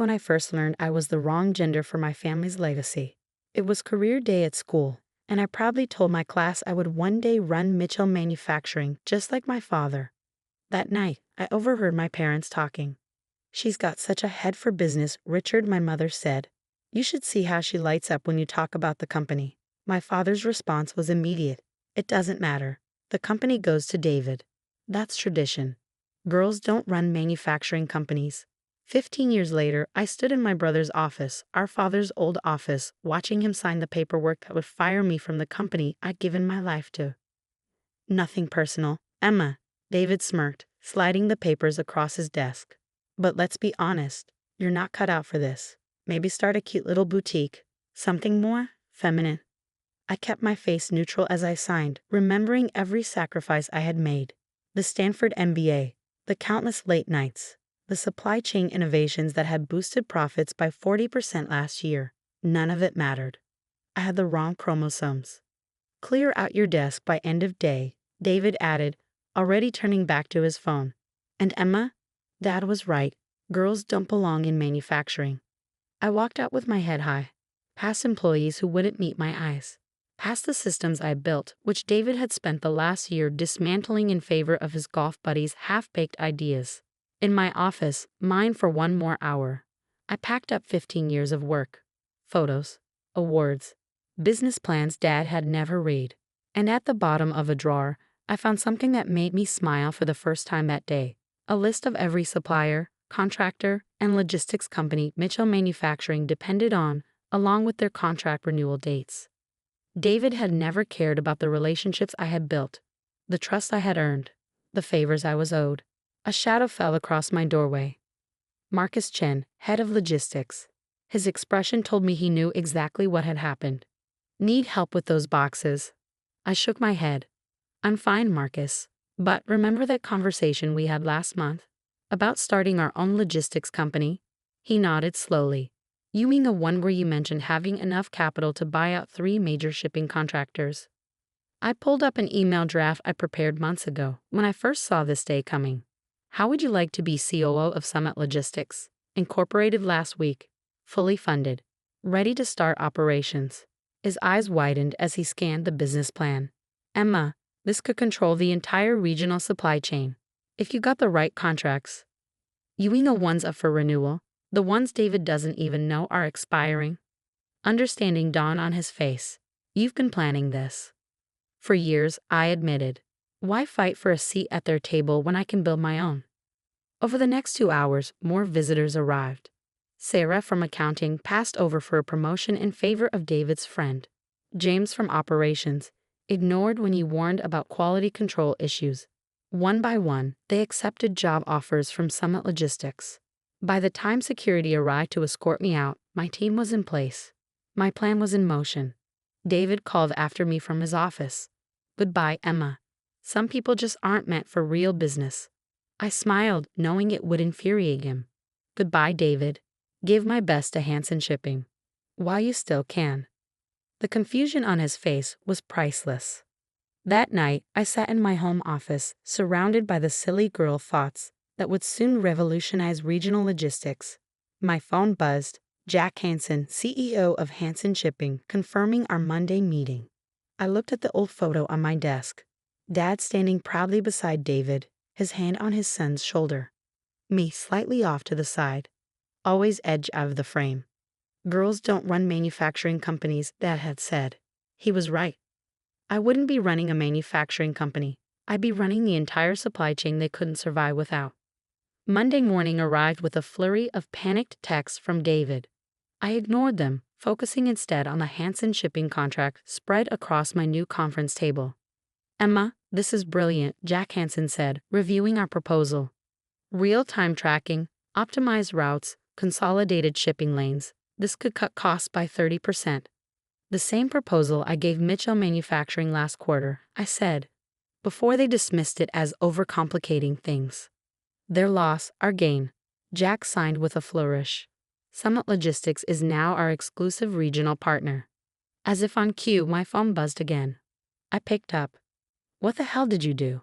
when I first learned I was the wrong gender for my family's legacy. It was career day at school, and I proudly told my class I would one day run Mitchell Manufacturing just like my father. That night, I overheard my parents talking. "She's got such a head for business," Richard, my mother, said. "You should see how she lights up when you talk about the company." My father's response was immediate. "It doesn't matter. The company goes to David. That's tradition. Girls don't run manufacturing companies." 15 years later, I stood in my brother's office, our father's old office, watching him sign the paperwork that would fire me from the company I'd given my life to. "Nothing personal, Emma," David smirked, sliding the papers across his desk. "But let's be honest, you're not cut out for this. Maybe start a cute little boutique. Something more feminine." I kept my face neutral as I signed, remembering every sacrifice I had made. The Stanford MBA, the countless late nights, the supply chain innovations that had boosted profits by 40% last year. None of it mattered. I had the wrong chromosomes. "Clear out your desk by end of day," David added, already turning back to his phone. "And Emma, Dad was right. Girls don't belong in manufacturing." I walked out with my head high, past employees who wouldn't meet my eyes, past the systems I built, which David had spent the last year dismantling in favor of his golf buddies' half-baked ideas. In my office, mine for one more hour, I packed up 15 years of work, photos, awards, business plans Dad had never read. And at the bottom of a drawer, I found something that made me smile for the first time that day. A list of every supplier, contractor, and logistics company Mitchell Manufacturing depended on, along with their contract renewal dates. David had never cared about the relationships I had built, the trust I had earned, the favors I was owed. A shadow fell across my doorway. Marcus Chen, head of logistics. His expression told me he knew exactly what had happened. "Need help with those boxes?" I shook my head. "I'm fine, Marcus. But remember that conversation we had last month about starting our own logistics company?" He nodded slowly. "You mean the one where you mentioned having enough capital to buy out 3 major shipping contractors?" I pulled up an email draft I prepared months ago when I first saw this day coming. "How would you like to be COO of Summit Logistics? Incorporated last week. Fully funded. Ready to start operations." His eyes widened as he scanned the business plan. "Emma, this could control the entire regional supply chain. If you got the right contracts." "You mean the ones up for renewal? The ones David doesn't even know are expiring?" Understanding dawned on his face. "You've been planning this." "For years," I admitted. "Why fight for a seat at their table when I can build my own?" Over the next 2 hours, more visitors arrived. Sarah from accounting passed over for a promotion in favor of David's friend. James from operations ignored when you warned about quality control issues. One by one, they accepted job offers from Summit Logistics. By the time security arrived to escort me out, my team was in place. My plan was in motion. David called after me from his office. "Goodbye, Emma. Some people just aren't meant for real business." I smiled, knowing it would infuriate him. "Goodbye, David. Give my best to Hansen Shipping. While you still can." The confusion on his face was priceless. That night, I sat in my home office, surrounded by the silly girl thoughts that would soon revolutionize regional logistics. My phone buzzed. Jack Hansen, CEO of Hansen Shipping, confirming our Monday meeting. I looked at the old photo on my desk. Dad standing proudly beside David, his hand on his son's shoulder. Me slightly off to the side, always edge out of the frame. "Girls don't run manufacturing companies," Dad had said. He was right. I wouldn't be running a manufacturing company. I'd be running the entire supply chain they couldn't survive without. Monday morning arrived with a flurry of panicked texts from David. I ignored them, focusing instead on the Hansen Shipping contract spread across my new conference table. "Emma, this is brilliant," Jack Hansen said, reviewing our proposal. "Real-time tracking, optimized routes, consolidated shipping lanes. This could cut costs by 30%. The same proposal I gave Mitchell Manufacturing last quarter," I said, before they dismissed it as overcomplicating things. "Their loss, our gain." Jack signed with a flourish. "Summit Logistics is now our exclusive regional partner." As if on cue, my phone buzzed again. I picked up. "What the hell did you do?"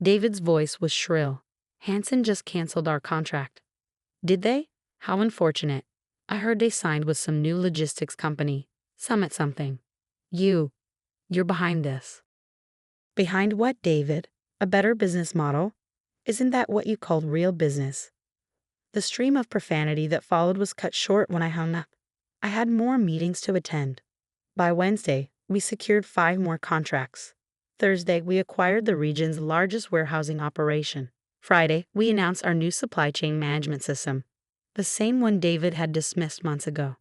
David's voice was shrill. "Hansen just canceled our contract." "Did they? How unfortunate. I heard they signed with some new logistics company. Summit something. You're behind this. Behind what, David? A better business model? Isn't that what you called real business? The stream of profanity that followed was cut short when I hung up. I had more meetings to attend. By Wednesday, we secured 5 more contracts. Thursday, we acquired the region's largest warehousing operation. Friday, we announced our new supply chain management system, the same one David had dismissed months ago.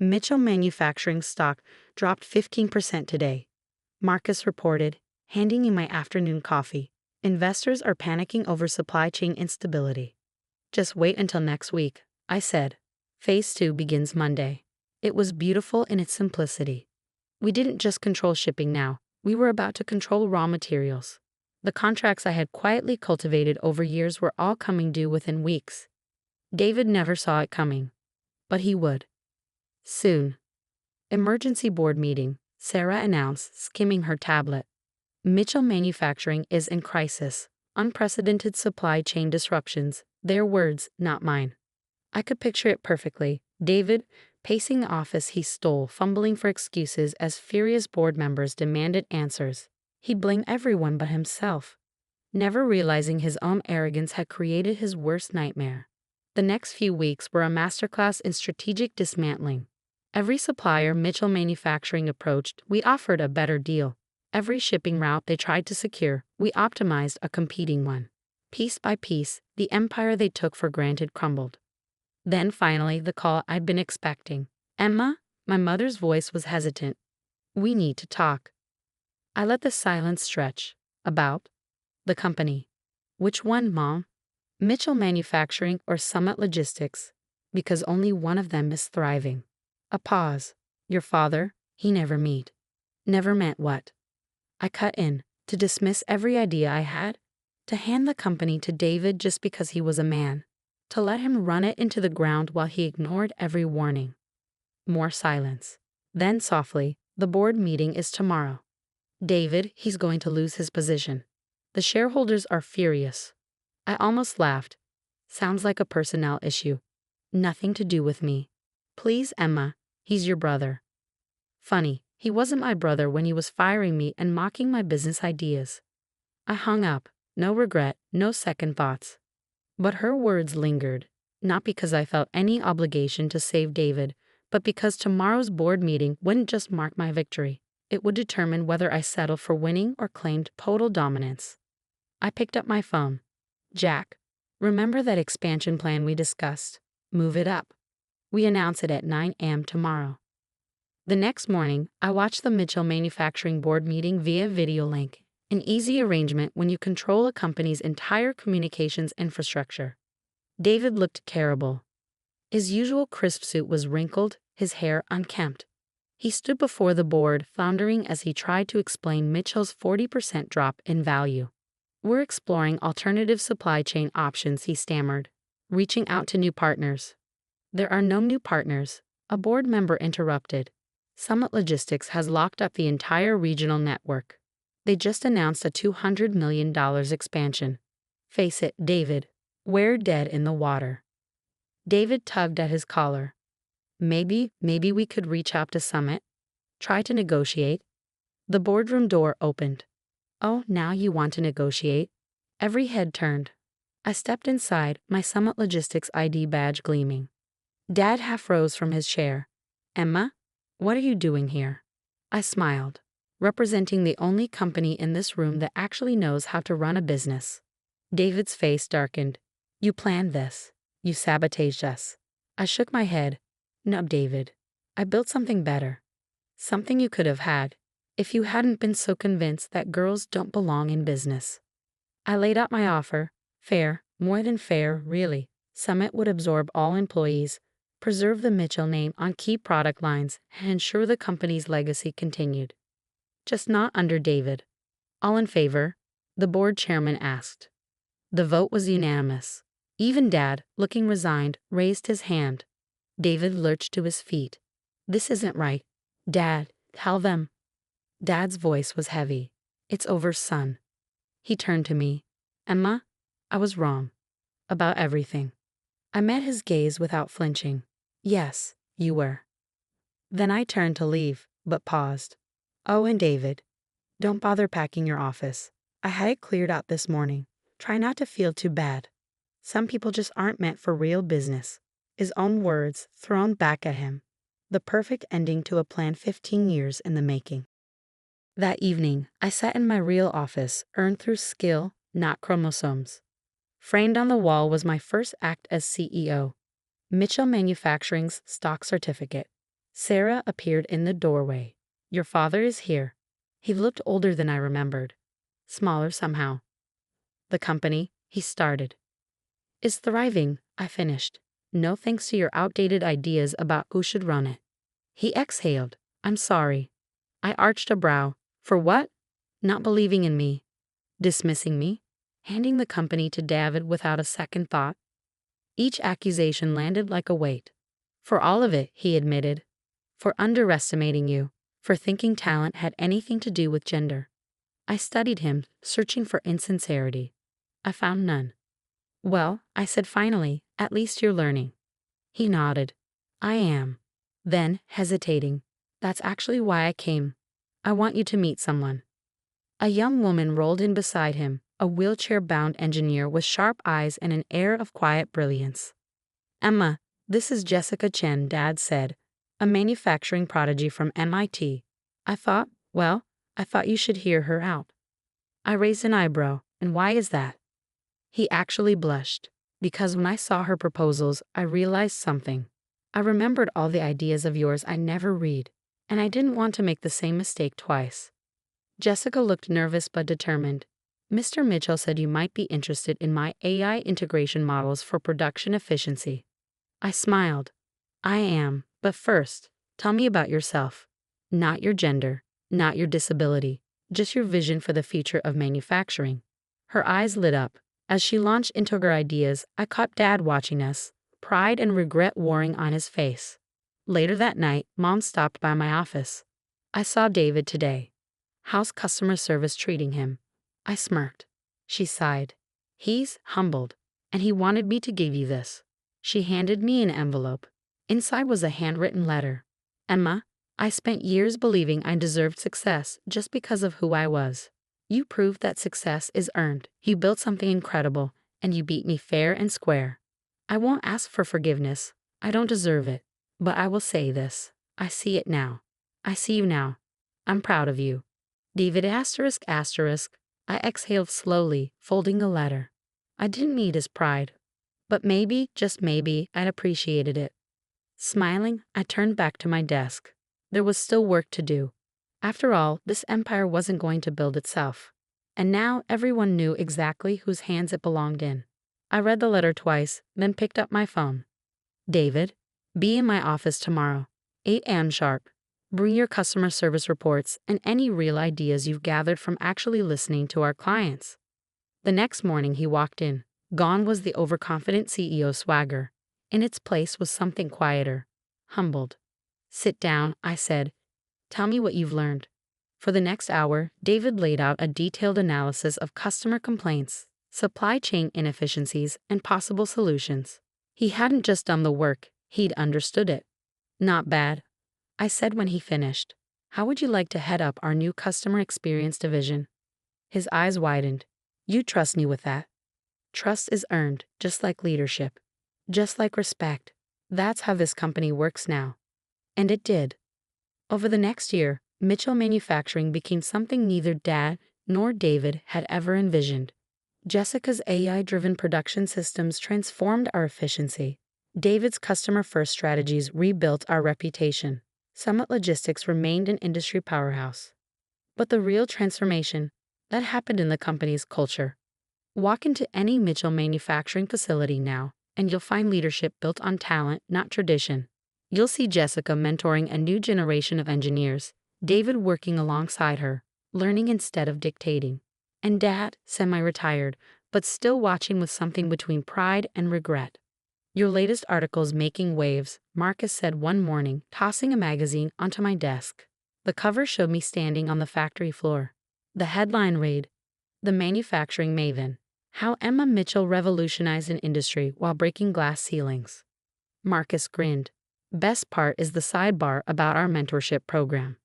Mitchell Manufacturing stock dropped 15% today. Marcus reported, handing me my afternoon coffee. Investors are panicking over supply chain instability. Just wait until next week, I said. Phase 2 begins Monday. It was beautiful in its simplicity. We didn't just control shipping now, we were about to control raw materials. The contracts I had quietly cultivated over years were all coming due within weeks. David never saw it coming, but he would. Soon. Emergency board meeting, Sarah announced, skimming her tablet. Mitchell Manufacturing is in crisis. Unprecedented supply chain disruptions. Their words, not mine. I could picture it perfectly. David, pacing the office he stole, fumbling for excuses as furious board members demanded answers. He blamed everyone but himself, never realizing his own arrogance had created his worst nightmare. The next few weeks were a masterclass in strategic dismantling. Every supplier Mitchell Manufacturing approached, we offered a better deal. Every shipping route they tried to secure, we optimized a competing one. Piece by piece, the empire they took for granted crumbled. Then finally, the call I'd been expecting. Emma, my mother's voice was hesitant. We need to talk. I let the silence stretch. About? The company. Which one, Mom? Mitchell Manufacturing or Summit Logistics? Because only one of them is thriving. A pause. Your father, he never meet. Never meant what? I cut in, to dismiss every idea I had, to hand the company to David just because he was a man, to let him run it into the ground while he ignored every warning. More silence. Then softly, the board meeting is tomorrow. David, he's going to lose his position. The shareholders are furious. I almost laughed. Sounds like a personnel issue. Nothing to do with me. Please, Emma, he's your brother. Funny, he wasn't my brother when he was firing me and mocking my business ideas. I hung up, no regret, no second thoughts. But her words lingered, not because I felt any obligation to save David, but because tomorrow's board meeting wouldn't just mark my victory. It would determine whether I settled for winning or claimed total dominance. I picked up my phone. Jack, remember that expansion plan we discussed? Move it up. We announce it at 9 a.m. tomorrow. The next morning, I watched the Mitchell Manufacturing board meeting via video link, an easy arrangement when you control a company's entire communications infrastructure. David looked terrible. His usual crisp suit was wrinkled, his hair unkempt. He stood before the board, floundering as he tried to explain Mitchell's 40% drop in value. We're exploring alternative supply chain options, he stammered, reaching out to new partners. There are no new partners, a board member interrupted. Summit Logistics has locked up the entire regional network. They just announced a $200 million expansion. Face it, David, we're dead in the water. David tugged at his collar. Maybe we could reach out to Summit. Try to negotiate. The boardroom door opened. Oh, now you want to negotiate? Every head turned. I stepped inside, my Summit Logistics ID badge gleaming. Dad half rose from his chair. Emma, what are you doing here? I smiled, representing the only company in this room that actually knows how to run a business. David's face darkened. You planned this. You sabotaged us. I shook my head. No, David. I built something better. Something you could have had, if you hadn't been so convinced that girls don't belong in business. I laid out my offer. Fair, more than fair, really. Summit would absorb all employees, preserve the Mitchell name on key product lines, and ensure the company's legacy continued. Just not under David. All in favor? The board chairman asked. The vote was unanimous. Even Dad, looking resigned, raised his hand. David lurched to his feet. This isn't right. Dad, tell them. Dad's voice was heavy. It's over, son. He turned to me. Emma, I was wrong. About everything. I met his gaze without flinching. Yes, you were. Then I turned to leave, but paused. Oh, and David, don't bother packing your office. I had it cleared out this morning. Try not to feel too bad. Some people just aren't meant for real business. His own words thrown back at him. The perfect ending to a plan 15 years in the making. That evening, I sat in my real office, earned through skill, not chromosomes. Framed on the wall was my first act as CEO, Mitchell Manufacturing's stock certificate. Sarah appeared in the doorway. Your father is here. He looked older than I remembered. Smaller somehow. The company, he started, is thriving, I finished. No thanks to your outdated ideas about who should run it. He exhaled. I'm sorry. I arched a brow. For what? Not believing in me. Dismissing me? Handing the company to David without a second thought. Each accusation landed like a weight. For all of it, he admitted. For underestimating you. For thinking talent had anything to do with gender. I studied him, searching for insincerity. I found none. Well, I said finally, at least you're learning. He nodded. I am. Then, hesitating. That's actually why I came. I want you to meet someone. A young woman rolled in beside him, a wheelchair-bound engineer with sharp eyes and an air of quiet brilliance. Emma, this is Jessica Chen, Dad said, a manufacturing prodigy from MIT. I thought you should hear her out. I raised an eyebrow, and why is that? He actually blushed, because when I saw her proposals, I realized something. I remembered all the ideas of yours I never read, and I didn't want to make the same mistake twice. Jessica looked nervous but determined. Mr. Mitchell said you might be interested in my AI integration models for production efficiency. I smiled. I am, but first, tell me about yourself. Not your gender, not your disability, just your vision for the future of manufacturing. Her eyes lit up. As she launched into her ideas, I caught Dad watching us, pride and regret warring on his face. Later that night, Mom stopped by my office. I saw David today. How's customer service treating him? I smirked. She sighed. He's humbled, and he wanted me to give you this. She handed me an envelope. Inside was a handwritten letter. Emma, I spent years believing I deserved success just because of who I was. You proved that success is earned. You built something incredible, and you beat me fair and square. I won't ask for forgiveness. I don't deserve it. But I will say this. I see it now. I see you now. I'm proud of you. David asterisk asterisk. I exhaled slowly, folding the letter. I didn't need his pride. But maybe, just maybe, I'd appreciated it. Smiling, I turned back to my desk. There was still work to do. After all, this empire wasn't going to build itself. And now everyone knew exactly whose hands it belonged in. I read the letter twice, then picked up my phone. David, be in my office tomorrow, 8 a.m. sharp. Bring your customer service reports and any real ideas you've gathered from actually listening to our clients. The next morning he walked in. Gone was the overconfident CEO swagger. In its place was something quieter, humbled. Sit down, I said. Tell me what you've learned. For the next hour, David laid out a detailed analysis of customer complaints, supply chain inefficiencies, and possible solutions. He hadn't just done the work, he'd understood it. Not bad, I said when he finished. How would you like to head up our new customer experience division? His eyes widened. You trust me with that. Trust is earned, just like leadership. Just like respect. That's how this company works now. And it did. Over the next year, Mitchell Manufacturing became something neither Dad nor David had ever envisioned. Jessica's AI-driven production systems transformed our efficiency. David's customer-first strategies rebuilt our reputation. Summit Logistics remained an industry powerhouse. But the real transformation, that happened in the company's culture. Walk into any Mitchell Manufacturing facility now, and you'll find leadership built on talent, not tradition. You'll see Jessica mentoring a new generation of engineers, David working alongside her, learning instead of dictating, and Dad, semi-retired, but still watching with something between pride and regret. Your latest article's making waves, Marcus said one morning, tossing a magazine onto my desk. The cover showed me standing on the factory floor. The headline read, The Manufacturing Maven. How Emma Mitchell revolutionized an industry while breaking glass ceilings. Marcus grinned. Best part is the sidebar about our mentorship program.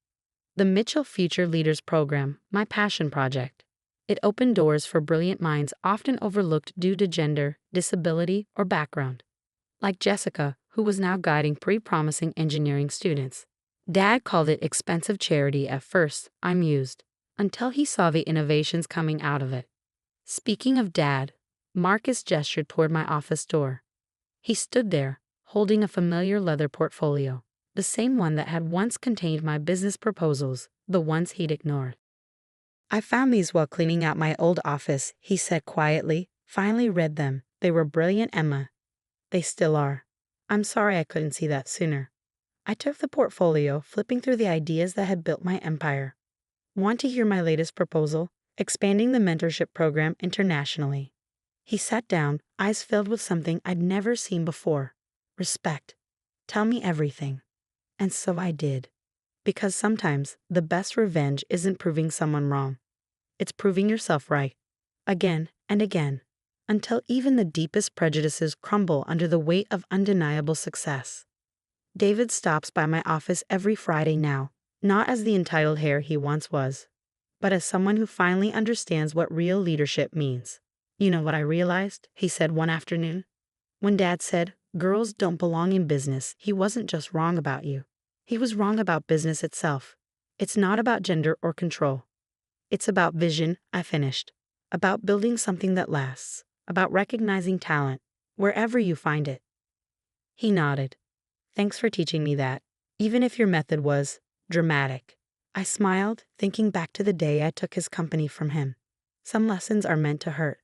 The Mitchell Future Leaders Program, my passion project. It opened doors for brilliant minds often overlooked due to gender, disability, or background. Like Jessica, who was now guiding pre-promising engineering students. Dad called it expensive charity at first, I mused, until he saw the innovations coming out of it. Speaking of Dad, Marcus gestured toward my office door. He stood there, holding a familiar leather portfolio, the same one that had once contained my business proposals, the ones he'd ignored. I found these while cleaning out my old office, he said quietly. Finally read them. They were brilliant, Emma. They still are. I'm sorry I couldn't see that sooner. I took the portfolio, flipping through the ideas that had built my empire. Want to hear my latest proposal? Expanding the mentorship program internationally. He sat down, eyes filled with something I'd never seen before. Respect. Tell me everything. And so I did. Because sometimes the best revenge isn't proving someone wrong. It's proving yourself right. Again and again. Until even the deepest prejudices crumble under the weight of undeniable success. David stops by my office every Friday now, not as the entitled hare he once was, but as someone who finally understands what real leadership means. You know what I realized, he said one afternoon. When Dad said, girls don't belong in business, he wasn't just wrong about you. He was wrong about business itself. It's not about gender or control. It's about vision, I finished. About building something that lasts. About recognizing talent, wherever you find it. He nodded. Thanks for teaching me that, even if your method was dramatic. I smiled, thinking back to the day I took his company from him. Some lessons are meant to hurt.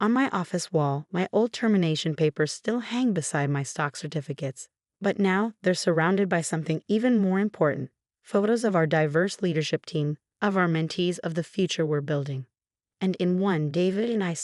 On my office wall, my old termination papers still hang beside my stock certificates, but now they're surrounded by something even more important, photos of our diverse leadership team, of our mentees, of the future we're building. And in one, David and I